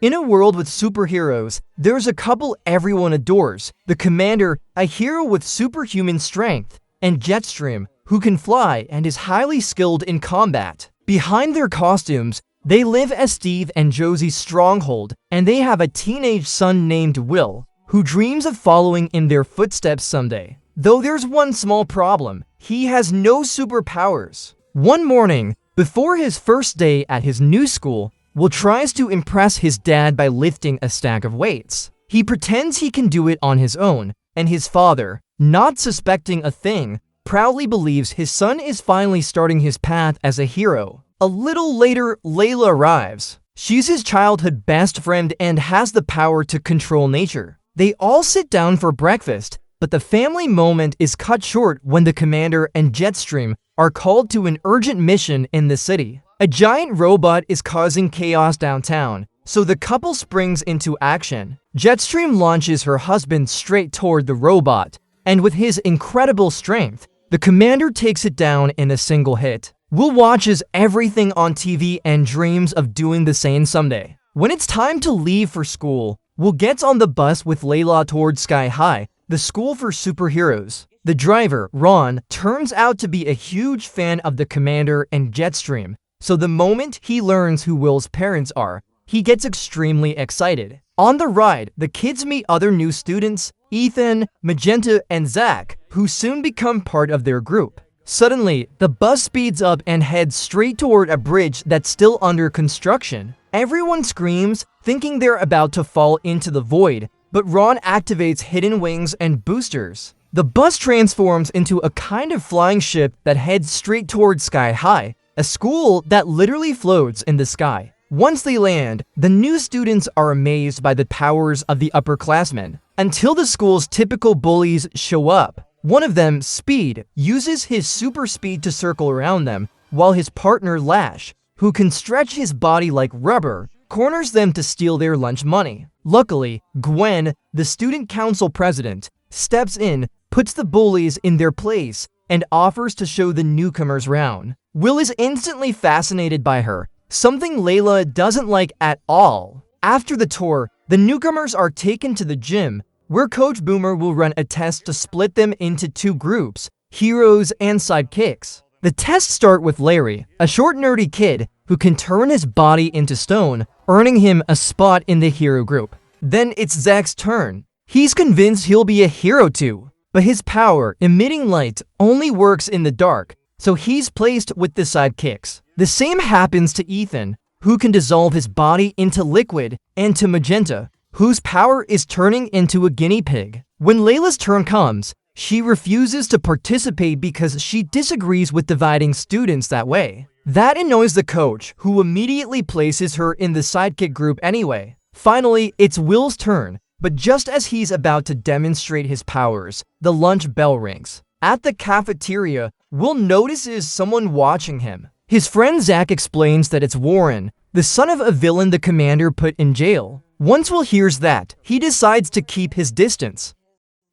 In a world with superheroes, there's a couple everyone adores: the Commander, a hero with superhuman strength, and Jetstream, who can fly and is highly skilled in combat. Behind their costumes, they live as Steve and Josie's stronghold, and they have a teenage son named Will, who dreams of following in their footsteps someday. Though there's one small problem: he has no superpowers. One morning, before his first day at his new school, Will tries to impress his dad by lifting a stack of weights. He pretends he can do it on his own, and his father, not suspecting a thing, proudly believes his son is finally starting his path as a hero. A little later, Layla arrives. She's his childhood best friend and has the power to control nature. They all sit down for breakfast, but the family moment is cut short when the Commander and Jetstream are called to an urgent mission in the city. A giant robot is causing chaos downtown, so the couple springs into action. Jetstream launches her husband straight toward the robot, and with his incredible strength, the Commander takes it down in a single hit. Will watches everything on TV and dreams of doing the same someday. When it's time to leave for school, Will gets on the bus with Layla towards Sky High, the school for superheroes. The driver, Ron, turns out to be a huge fan of the Commander and Jetstream, so the moment he learns who Will's parents are, he gets extremely excited. On the ride, the kids meet other new students, Ethan, Magenta, and Zach, who soon become part of their group. Suddenly, the bus speeds up and heads straight toward a bridge that's still under construction. Everyone screams, thinking they're about to fall into the void, but Ron activates hidden wings and boosters. The bus transforms into a kind of flying ship that heads straight toward Sky High, a school that literally floats in the sky. Once they land, the new students are amazed by the powers of the upperclassmen, until the school's typical bullies show up. One of them, Speed, uses his super speed to circle around them, while his partner, Lash, who can stretch his body like rubber, corners them to steal their lunch money. Luckily, Gwen, the student council president, steps in, puts the bullies in their place, and offers to show the newcomers round. Will is instantly fascinated by her, something Layla doesn't like at all. After the tour, the newcomers are taken to the gym, where Coach Boomer will run a test to split them into two groups, heroes and sidekicks. The tests start with Larry, a short nerdy kid who can turn his body into stone, earning him a spot in the hero group. Then it's Zach's turn. He's convinced he'll be a hero too, but his power, emitting light, only works in the dark, so he's placed with the sidekicks. The same happens to Ethan, who can dissolve his body into liquid, and to Magenta, whose power is turning into a guinea pig. When Layla's turn comes, she refuses to participate because she disagrees with dividing students that way. That annoys the coach, who immediately places her in the sidekick group anyway. Finally, it's Will's turn, but just as he's about to demonstrate his powers, the lunch bell rings. At the cafeteria, Will notices someone watching him. His friend Zach explains that it's Warren, the son of a villain the Commander put in jail. Once Will hears that, he decides to keep his distance.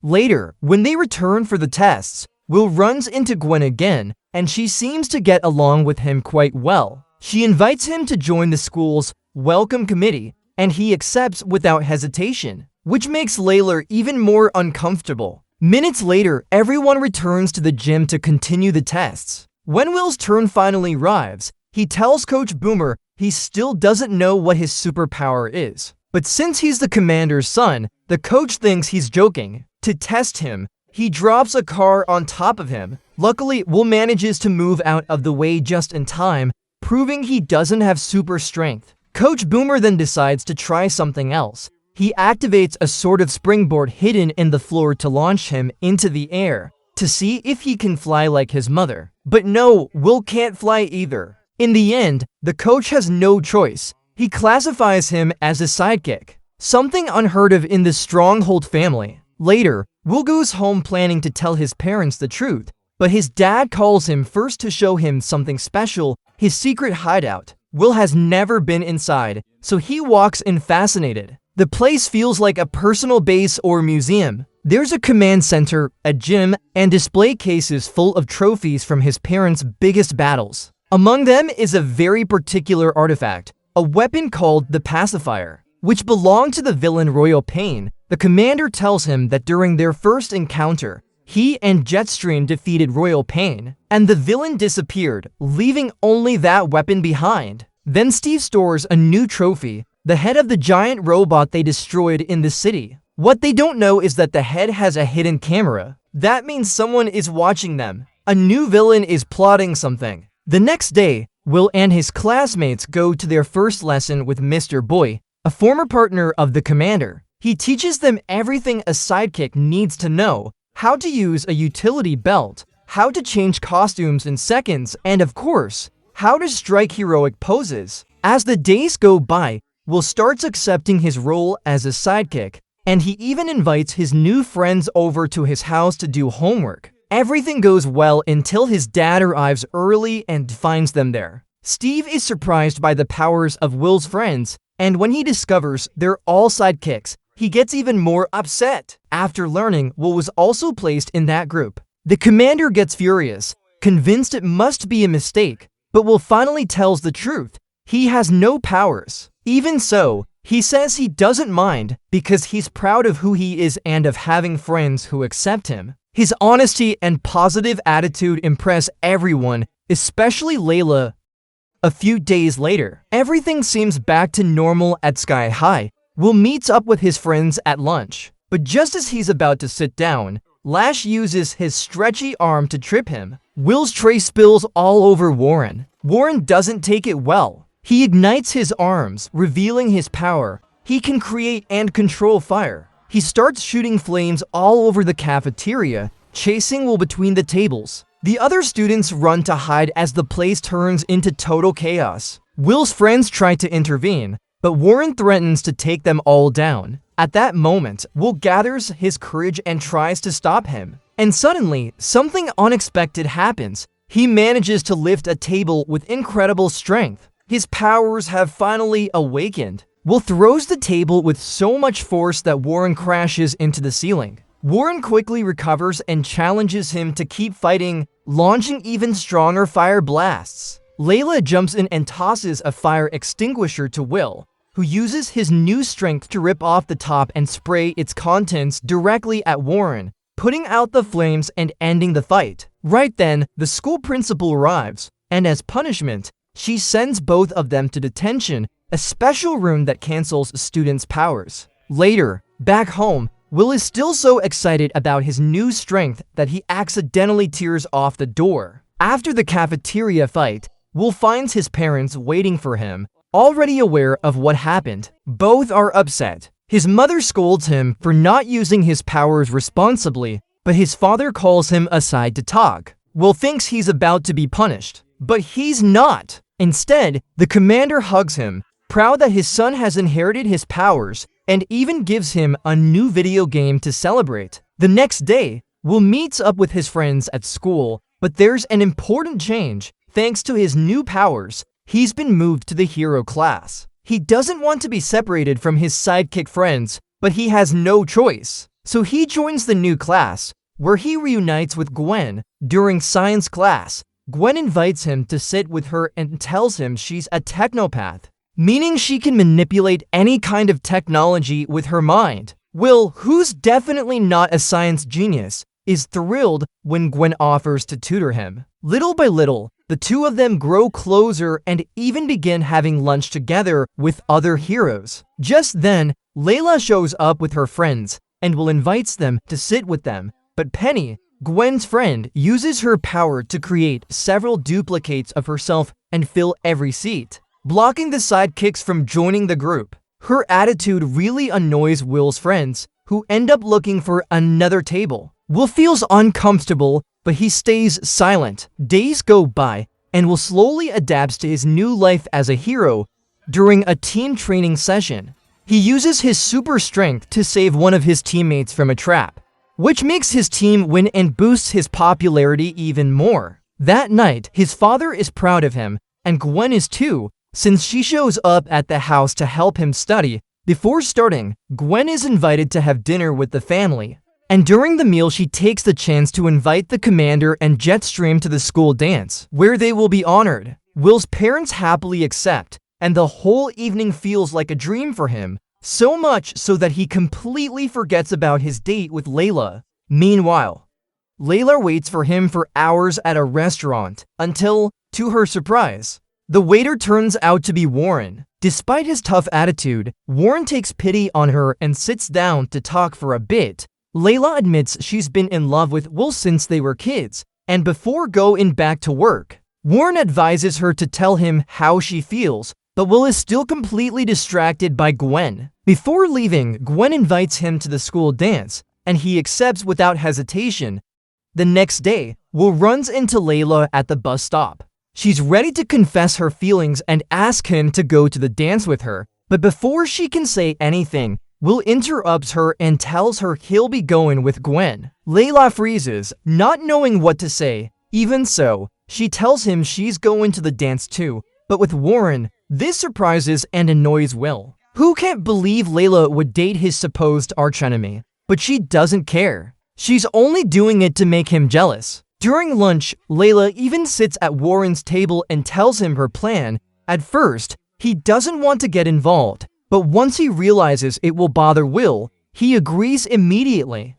Later, when they return for the tests, Will runs into Gwen again, and she seems to get along with him quite well. She invites him to join the school's welcome committee, and he accepts without hesitation, which makes Layla even more uncomfortable. Minutes later, everyone returns to the gym to continue the tests. When Will's turn finally arrives, he tells Coach Boomer he still doesn't know what his superpower is. But since he's the Commander's son, the coach thinks he's joking. To test him, he drops a car on top of him. Luckily, Will manages to move out of the way just in time, proving he doesn't have super strength. Coach Boomer then decides to try something else. He activates a sort of springboard hidden in the floor to launch him into the air, to see if he can fly like his mother. But no, Will can't fly either. In the end, the coach has no choice. He classifies him as a sidekick, something unheard of in the Stronghold family. Later, Will goes home planning to tell his parents the truth, but his dad calls him first to show him something special, his secret hideout. Will has never been inside, so he walks in fascinated. The place feels like a personal base or museum. There's a command center, a gym, and display cases full of trophies from his parents' biggest battles. Among them is a very particular artifact, a weapon called the pacifier. which belonged to the villain Royal Pain. The commander tells him that during their first encounter, he and Jetstream defeated Royal Pain, and the villain disappeared, leaving only that weapon behind. Then Steve stores a new trophy, the head of the giant robot they destroyed in the city. What they don't know is that the head has a hidden camera. That means someone is watching them. A new villain is plotting something. The next day, Will and his classmates go to their first lesson with Mr. Boy, a former partner of the commander. He teaches them everything a sidekick needs to know: how to use a utility belt, how to change costumes in seconds, and of course, how to strike heroic poses. As the days go by, Will starts accepting his role as a sidekick, and he even invites his new friends over to his house to do homework. Everything goes well until his dad arrives early and finds them there. Steve is surprised by the powers of Will's friends, and when he discovers they're all sidekicks, he gets even more upset. After learning Will was also placed in that group, the commander gets furious, convinced it must be a mistake, but Will finally tells the truth. He has no powers. Even so, he says he doesn't mind because he's proud of who he is and of having friends who accept him. His honesty and positive attitude impress everyone, especially Layla. A few days later, everything seems back to normal at Sky High. Will meets up with his friends at lunch, but just as he's about to sit down, Lash uses his stretchy arm to trip him. Will's tray spills all over Warren. Warren doesn't take it well. He ignites his arms, revealing his power. He can create and control fire. He starts shooting flames all over the cafeteria, chasing Will between the tables. The other students run to hide as the place turns into total chaos. Will's friends try to intervene, but Warren threatens to take them all down. At that moment, Will gathers his courage and tries to stop him. And suddenly, something unexpected happens. He manages to lift a table with incredible strength. His powers have finally awakened. Will throws the table with so much force that Warren crashes into the ceiling. Warren quickly recovers and challenges him to keep fighting, launching even stronger fire blasts. Layla jumps in and tosses a fire extinguisher to Will, who uses his new strength to rip off the top and spray its contents directly at Warren, putting out the flames and ending the fight. Right then, the school principal arrives, and as punishment, she sends both of them to detention, a special room that cancels students' powers. Later, back home, Will is still so excited about his new strength that he accidentally tears off the door. After the cafeteria fight, Will finds his parents waiting for him, already aware of what happened. Both are upset. His mother scolds him for not using his powers responsibly, but his father calls him aside to talk. Will thinks he's about to be punished, but he's not. Instead, the commander hugs him, proud that his son has inherited his powers, and even gives him a new video game to celebrate. The next day, Will meets up with his friends at school, but there's an important change. Thanks to his new powers, he's been moved to the hero class. He doesn't want to be separated from his sidekick friends, but he has no choice. So he joins the new class, where he reunites with Gwen. During science class, Gwen invites him to sit with her and tells him she's a technopath, meaning she can manipulate any kind of technology with her mind. Will, who's definitely not a science genius, is thrilled when Gwen offers to tutor him. Little by little, the two of them grow closer and even begin having lunch together with other heroes. Just then, Layla shows up with her friends, and Will invites them to sit with them. But Penny, Gwen's friend, uses her power to create several duplicates of herself and fill every seat, blocking the sidekicks from joining the group. Her attitude really annoys Will's friends, who end up looking for another table. Will feels uncomfortable, but he stays silent. Days go by, and Will slowly adapts to his new life as a hero. During a team training session, he uses his super strength to save one of his teammates from a trap, which makes his team win and boosts his popularity even more. That night, his father is proud of him, and Gwen is too, since she shows up at the house to help him study. Before starting, Gwen is invited to have dinner with the family, and during the meal she takes the chance to invite the commander and Jetstream to the school dance, where they will be honored. Will's parents happily accept, and the whole evening feels like a dream for him. So much so that he completely forgets about his date with Layla. Meanwhile, Layla waits for him for hours at a restaurant until, to her surprise, the waiter turns out to be Warren. Despite his tough attitude, Warren takes pity on her and sits down to talk for a bit. Layla admits she's been in love with Will since they were kids, and before going back to work, Warren advises her to tell him how she feels, but Will is still completely distracted by Gwen. Before leaving, Gwen invites him to the school dance, and he accepts without hesitation. The next day, Will runs into Layla at the bus stop. She's ready to confess her feelings and ask him to go to the dance with her, but before she can say anything, Will interrupts her and tells her he'll be going with Gwen. Layla freezes, not knowing what to say. Even so, she tells him she's going to the dance too, but with Warren, this surprises and annoys Will, who can't believe Layla would date his supposed archenemy. But she doesn't care. She's only doing it to make him jealous. During lunch, Layla even sits at Warren's table and tells him her plan. At first, he doesn't want to get involved, but once he realizes it will bother Will, he agrees immediately.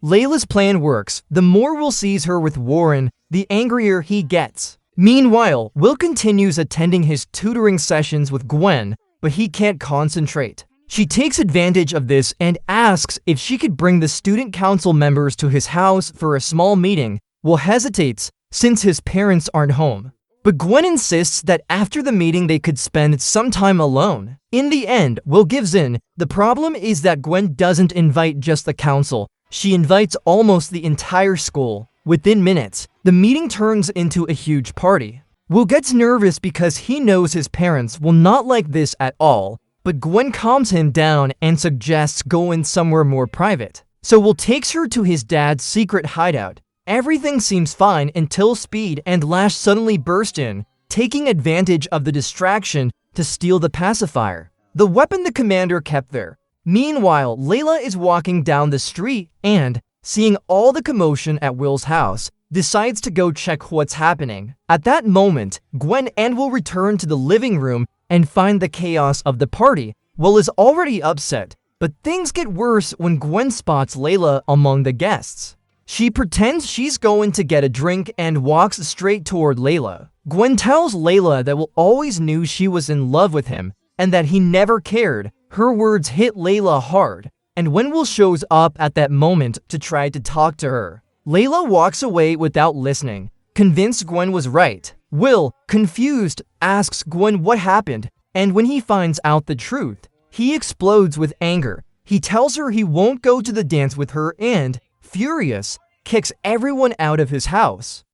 Layla's plan works. The more Will sees her with Warren, the angrier he gets. Meanwhile, Will continues attending his tutoring sessions with Gwen, but he can't concentrate. She takes advantage of this and asks if she could bring the student council members to his house for a small meeting. Will hesitates since his parents aren't home, but Gwen insists that after the meeting they could spend some time alone. In the end, Will gives in. The problem is that Gwen doesn't invite just the council. She invites almost the entire school. Within minutes, the meeting turns into a huge party. Will gets nervous because he knows his parents will not like this at all, but Gwen calms him down and suggests going somewhere more private. So Will takes her to his dad's secret hideout. Everything seems fine until Speed and Lash suddenly burst in, taking advantage of the distraction to steal the pacifier, the weapon the commander kept there. Meanwhile, Layla is walking down the street and, seeing all the commotion at Will's house, decides to go check what's happening. At that moment, Gwen and Will return to the living room and find the chaos of the party. Will is already upset, but things get worse when Gwen spots Layla among the guests. She pretends she's going to get a drink and walks straight toward Layla. Gwen tells Layla that Will always knew she was in love with him and that he never cared. Her words hit Layla hard, and when Will shows up at that moment to try to talk to her, Layla walks away without listening, convinced Gwen was right. Will, confused, asks Gwen what happened, and when he finds out the truth, he explodes with anger. He tells her he won't go to the dance with her and, furious, kicks everyone out of his house.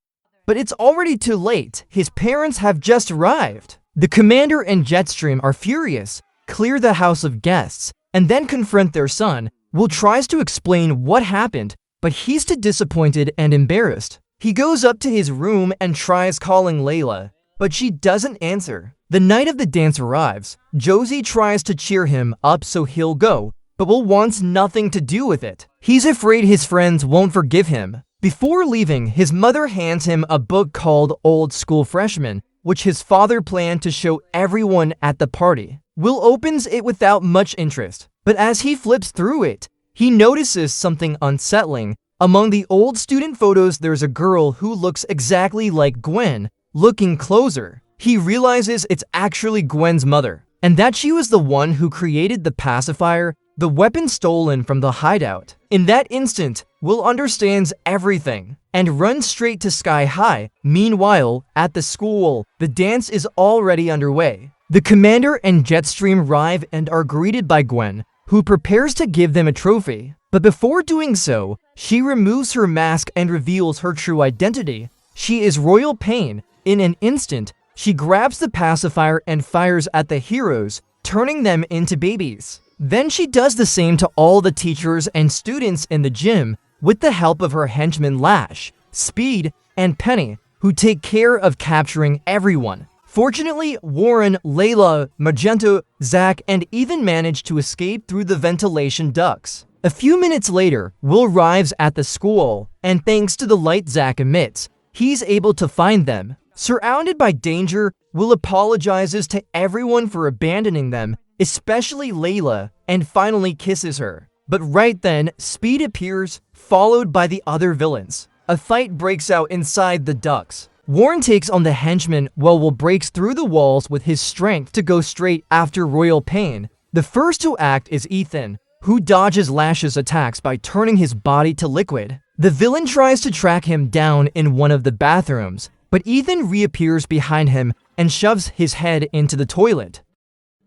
But it's already too late. His parents have just arrived. The commander and Jetstream are furious, clear the house of guests, and then confront their son. Will tries to explain what happened, but he's too disappointed and embarrassed. He goes up to his room and tries calling Layla, but she doesn't answer. The night of the dance arrives. Josie tries to cheer him up so he'll go, but Will wants nothing to do with it. He's afraid his friends won't forgive him. Before leaving, his mother hands him a book called Old School Freshman, which his father planned to show everyone at the party. Will opens it without much interest, but as he flips through it, he notices something unsettling. Among the old student photos, there's a girl who looks exactly like Gwen. Looking closer, he realizes it's actually Gwen's mother, and that she was the one who created the pacifier, the weapon stolen from the hideout. In that instant, Will understands everything and runs straight to Sky High. Meanwhile, at the school, the dance is already underway. The commander and Jetstream arrive and are greeted by Gwen, who prepares to give them a trophy. But before doing so, she removes her mask and reveals her true identity. She is Royal Pain. In an instant, she grabs the pacifier and fires at the heroes, turning them into babies. Then she does the same to all the teachers and students in the gym with the help of her henchmen Lash, Speed, and Penny, who take care of capturing everyone. Fortunately, Warren, Layla, Magenta, Zack, and Ethan manage to escape through the ventilation ducts. A few minutes later, Will arrives at the school, and thanks to the light Zack emits, he's able to find them. Surrounded by danger, Will apologizes to everyone for abandoning them especially Layla, and finally kisses her. But right then, Speed appears, followed by the other villains. A fight breaks out inside the ducts. Warren takes on the henchman while Will breaks through the walls with his strength to go straight after Royal Pain. The first to act is Ethan, who dodges Lash's attacks by turning his body to liquid. The villain tries to track him down in one of the bathrooms, but Ethan reappears behind him and shoves his head into the toilet.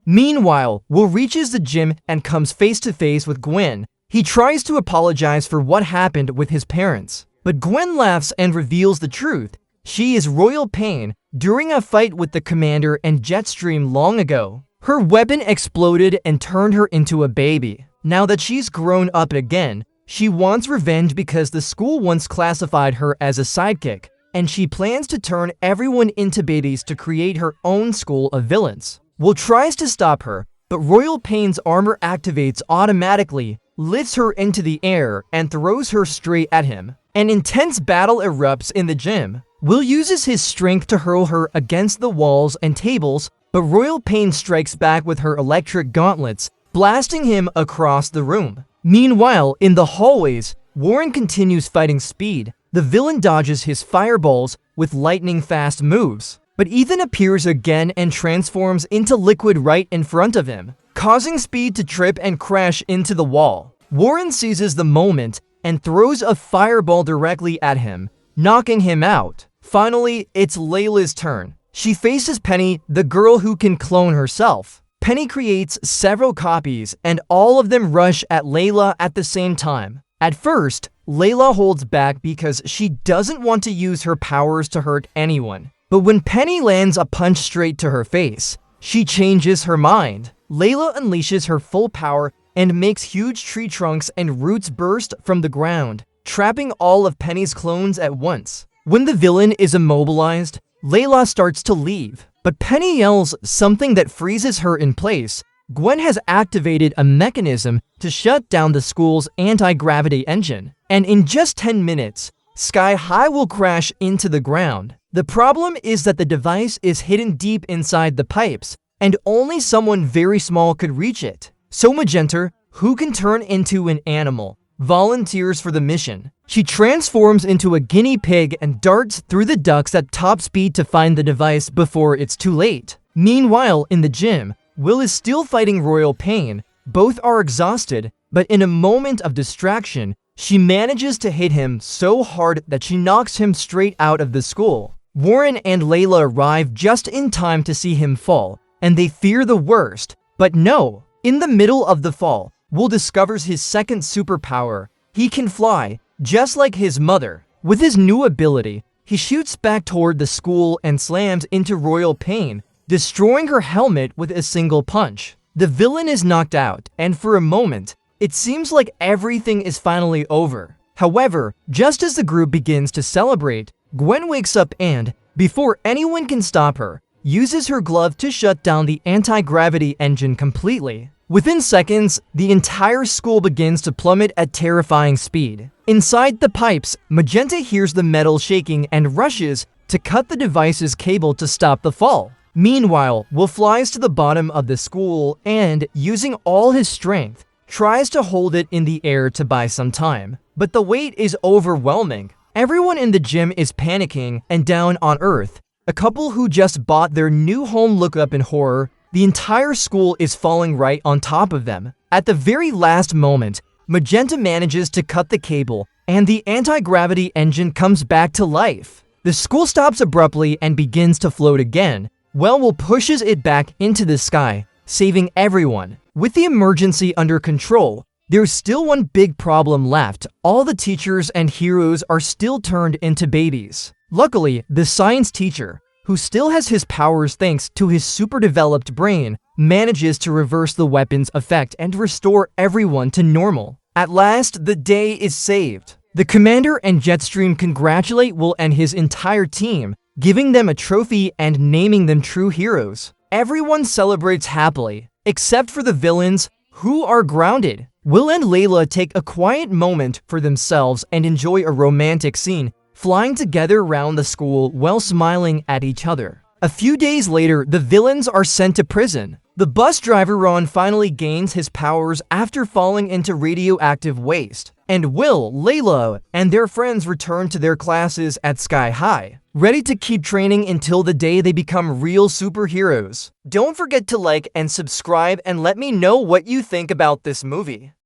Meanwhile, Will reaches the gym and comes face to face with Gwen. He tries to apologize for what happened with his parents, but Gwen laughs and reveals the truth. She is Royal Pain during a fight with the Commander and Jetstream long ago. Her weapon exploded and turned her into a baby. Now that she's grown up again, she wants revenge because the school once classified her as a sidekick, and she plans to turn everyone into babies to create her own school of villains. Will tries to stop her, but Royal Pain's armor activates automatically, lifts her into the air, and throws her straight at him. An intense battle erupts in the gym. Will uses his strength to hurl her against the walls and tables, but Royal Pain strikes back with her electric gauntlets, blasting him across the room. Meanwhile, in the hallways, Warren continues fighting Speed. The villain dodges his fireballs with lightning-fast moves, but Ethan appears again and transforms into liquid right in front of him, causing Speed to trip and crash into the wall. Warren seizes the moment and throws a fireball directly at him, knocking him out. Finally, it's Layla's turn. She faces Penny, the girl who can clone herself. Penny creates several copies, and all of them rush at Layla at the same time. At first, Layla holds back because she doesn't want to use her powers to hurt anyone. But when Penny lands a punch straight to her face, she changes her mind. Layla unleashes her full power and makes huge tree trunks and roots burst from the ground, trapping all of Penny's clones at once. When the villain is immobilized, Layla starts to leave, but Penny yells something that freezes her in place. Gwen has activated a mechanism to shut down the school's anti-gravity engine, and in just 10 minutes, Sky High will crash into the ground. The problem is that the device is hidden deep inside the pipes, and only someone very small could reach it. So Magenta, who can turn into an animal, volunteers for the mission. She transforms into a guinea pig and darts through the ducts at top speed to find the device before it's too late. Meanwhile, in the gym, Will is still fighting Royal Pain. Both are exhausted, but in a moment of distraction, she manages to hit him so hard that she knocks him straight out of the school. Warren and Layla arrive just in time to see him fall, and they fear the worst. But no, in the middle of the fall, Will discovers his second superpower. He can fly, just like his mother. With his new ability, he shoots back toward the school and slams into Royal Pain, destroying her helmet with a single punch. The villain is knocked out, and for a moment, it seems like everything is finally over. However, just as the group begins to celebrate, Gwen wakes up and, before anyone can stop her, uses her glove to shut down the anti-gravity engine completely. Within seconds, the entire school begins to plummet at terrifying speed. Inside the pipes, Magenta hears the metal shaking and rushes to cut the device's cable to stop the fall. Meanwhile, Will flies to the bottom of the school and, using all his strength, tries to hold it in the air to buy some time. But the weight is overwhelming. Everyone in the gym is panicking, and down on Earth, a couple who just bought their new home look up in horror. The entire school is falling right on top of them. At the very last moment, Magenta manages to cut the cable, and the anti-gravity engine comes back to life. The school stops abruptly and begins to float again. Will pushes it back into the sky, saving everyone. With the emergency under control, there's still one big problem left. All the teachers and heroes are still turned into babies. Luckily, the science teacher, who still has his powers thanks to his super-developed brain, manages to reverse the weapon's effect and restore everyone to normal. At last, the day is saved. The Commander and Jetstream congratulate Will and his entire team, giving them a trophy and naming them true heroes. Everyone celebrates happily, except for the villains, who are grounded. Will and Layla take a quiet moment for themselves and enjoy a romantic scene, flying together around the school while smiling at each other. A few days later, the villains are sent to prison. The bus driver Ron finally gains his powers after falling into radioactive waste, and Will, Layla, and their friends return to their classes at Sky High, ready to keep training until the day they become real superheroes. Don't forget to like and subscribe and let me know what you think about this movie.